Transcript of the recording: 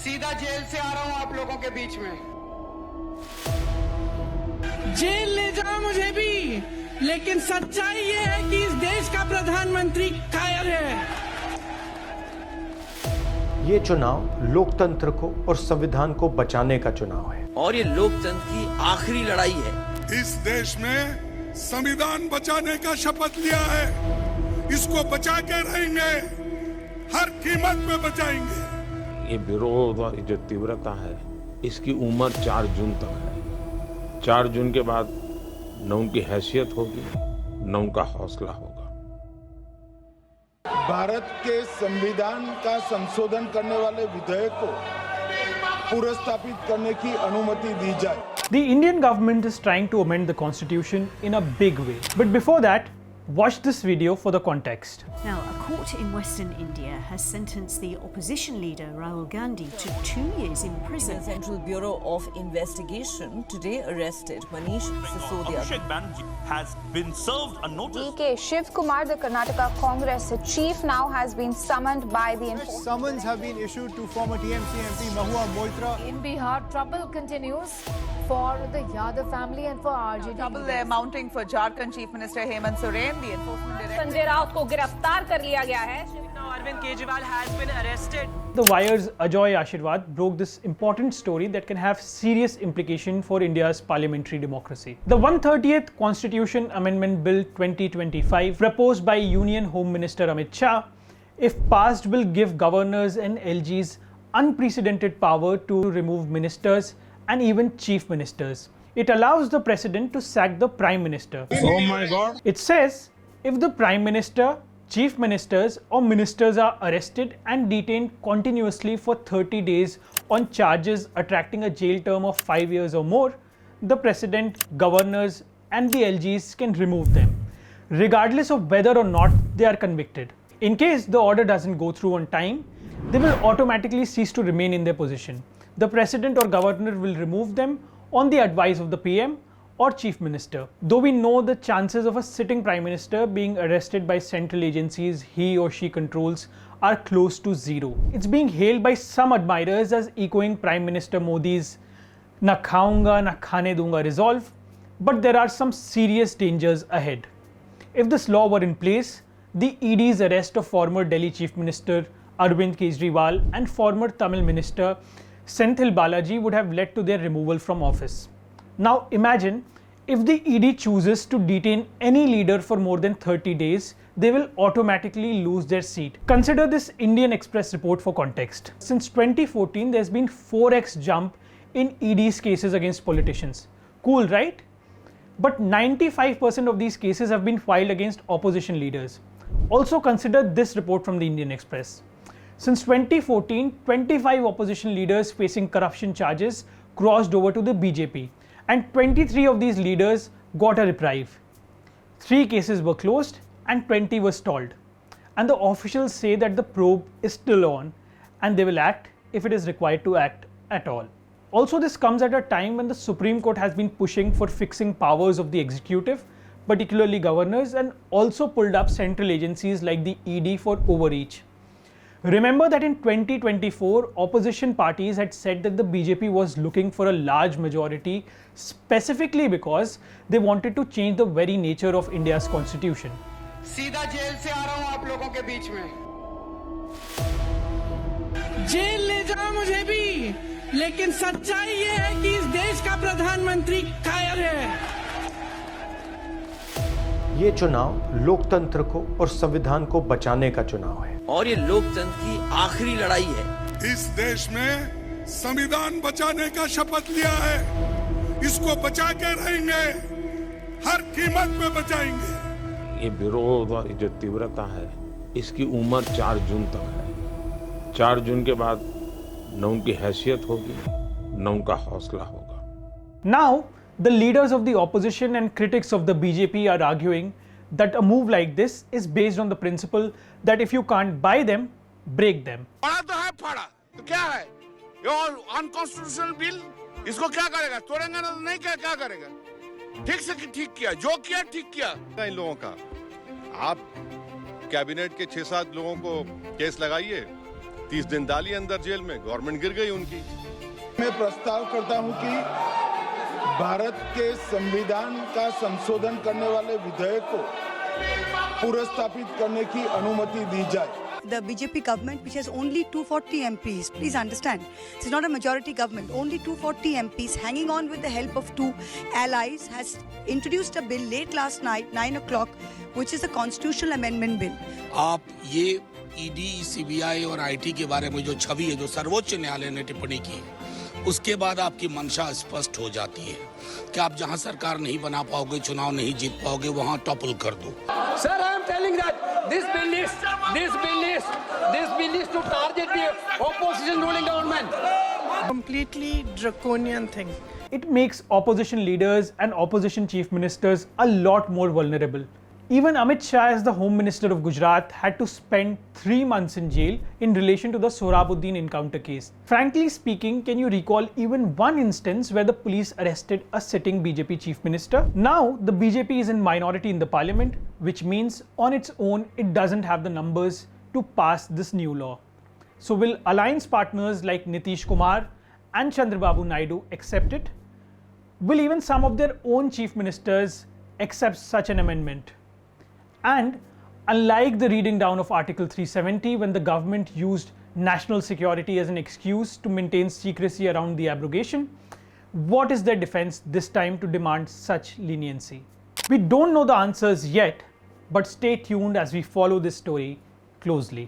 सीधा जेल से आ रहा हूं आप लोगों के बीच में। जेल ले जाओ मुझे भी, लेकिन सच्चाई ये है कि इस देश का प्रधानमंत्री कायर है। ये चुनाव लोकतंत्र को और संविधान को बचाने का चुनाव है और ये लोकतंत्र की आखिरी लड़ाई है। इस देश में संविधान बचाने का शपथ लिया है, इसको बचा के रहेंगे, हर कीमत पे बचाएंगे। ये विरोध और जो तीव्रता है, इसकी उम्र 4 जून तक है। 4 जून के बाद न उनकी हैसियत होगी, न उनका हौसला होगा। भारत के संविधान का संशोधन करने वाले विधेयक को पुनर्स्थापित करने की अनुमति दी जाए। The Indian government is trying to amend the constitution in a big way. But before that, watch this video for the context. Now, a court in Western India has sentenced the opposition leader Rahul Gandhi to 2 years in prison. The Central Bureau of Investigation today arrested Manish Sisodia. Abhishek Banerjee has been served a notice. DK Shiv Kumar, the Karnataka Congress chief, now has been summoned by the Summons have been issued to former TMC MP Mahua Moitra. In Bihar, trouble continues for the Yadav family and for RJD. Trouble there mounting for Jharkhand Chief Minister Hemant Soren. The enforcement director Sanjay Raut को गिरफ्तार कर लिया गया है. Now Arvind Kejriwal has been arrested. The Wire's Ajoy Ashirwad broke this important story that can have serious implication for India's parliamentary democracy. The 130th Constitution Amendment Bill 2025, proposed by Union Home Minister Amit Shah, if passed, will give governors and LGs unprecedented power to remove ministers and even chief ministers. It allows the president to sack the prime minister. Oh my God. It says if the prime minister, chief ministers or ministers are arrested and detained continuously for 30 days on charges attracting a jail term of 5 years or more, the president, governors and the LGs can remove them, regardless of whether or not they are convicted. In case the order doesn't go through on time, they will automatically cease to remain in their position. The president or governor will remove them on the advice of the PM or chief minister. Though we know the chances of a sitting prime minister being arrested by central agencies he or she controls are close to zero. It's being hailed by some admirers as echoing Prime Minister Modi's "na khaunga na khane dunga" resolve, but there are some serious dangers ahead. If this law were in place, the ED's arrest of former Delhi Chief Minister Arvind Kejriwal and former Tamil Minister Senthil Balaji would have led to their removal from office. Now imagine if the ED chooses to detain any leader for more than 30 days, they will automatically lose their seat. Consider this Indian Express report for context. Since 2014, there's been 4x jump in ED's cases against politicians. Cool, right? But 95% of these cases have been filed against opposition leaders. Also consider this report from the Indian Express. Since 2014, 25 opposition leaders facing corruption charges crossed over to the BJP, and 23 of these leaders got a reprieve. 3 cases were closed and 20 were stalled. And the officials say that the probe is still on and they will act if it is required to act at all. Also, this comes at a time when the Supreme Court has been pushing for fixing powers of the executive, particularly governors, and also pulled up central agencies like the ED for overreach. Remember that in 2024, opposition parties had said that the BJP was looking for a large majority specifically because they wanted to change the very nature of India's constitution. सीधा jail से आ रहा हूं आप लोगों के बीच में। Jail ले जाओ मुझे भी, लेकिन सच्चाई ये है कि इस देश का प्रधानमंत्री कायर है। ये चुनाव लोकतंत्र को और संविधान को बचाने का चुनाव है और ये लोकतंत्र की आखिरी लड़ाई है। इस देश में संविधान बचाने का शपथ लिया है, इसको बचा के रहेंगे, हर कीमत पे बचाएंगे। ये विरोध और जो तीव्रता है, इसकी उम्र 4 जून तक है। 4 जून के बाद न उनकी हैसियत होगी, न उनका हौसला होगा। Now, the leaders of the opposition and critics of the BJP are arguing that a move like this is based on the principle that if you can't buy them, break them. फाड़ा तो है फाड़ा, तो क्या है? ये unconstitutional bill, इसको क्या करेगा? तोड़ेंगे ना तो नहीं, क्या करेगा? ठीक से ठीक किया, जो किया ठीक किया। इन लोगों का आप कैबिनेट के 6-7 लोगों को केस लगाइए, 30 दिन डाली अंदर जेल में, गवर्नमेंट गिर गई उनकी। मैं प्रस्ताव करता हूं कि भारत के संविधान का संशोधन करने वाले विधेयक को पुनर्स्थापित करने की अनुमति दी जाए। The BJP government, which has only 240 MPs, please understand, this is not a majority government, only 240 MPs hanging on with the help of two allies, has introduced a bill late last night, 9 o'clock, which is a constitutional amendment bill. आप ये ED, CBI और IT के बारे में जो छवि है, जो सर्वोच्च न्यायालय ने टिप्पणी की है, उसके बाद आपकी मंशा स्पष्ट हो जाती है कि आप जहां सरकार नहीं बना पाओगे, चुनाव नहीं जीत पाओगे, वहां टॉपल कर दो। Sir, I am telling that this bill is to target the opposition ruling government. Completely draconian thing. It makes opposition leaders and opposition chief ministers a lot more vulnerable. Even Amit Shah, as the Home Minister of Gujarat, had to spend 3 months in jail in relation to the Sohrabuddin encounter case. Frankly speaking, can you recall even one instance where the police arrested a sitting BJP chief minister? Now, the BJP is in minority in the parliament, which means on its own, it doesn't have the numbers to pass this new law. So will alliance partners like Nitish Kumar and Chandrababu Naidu accept it? Will even some of their own chief ministers accept such an amendment? And unlike the reading down of Article 370, when the government used national security as an excuse to maintain secrecy around the abrogation, what is their defense this time to demand such leniency? We don't know the answers yet, but stay tuned as we follow this story closely.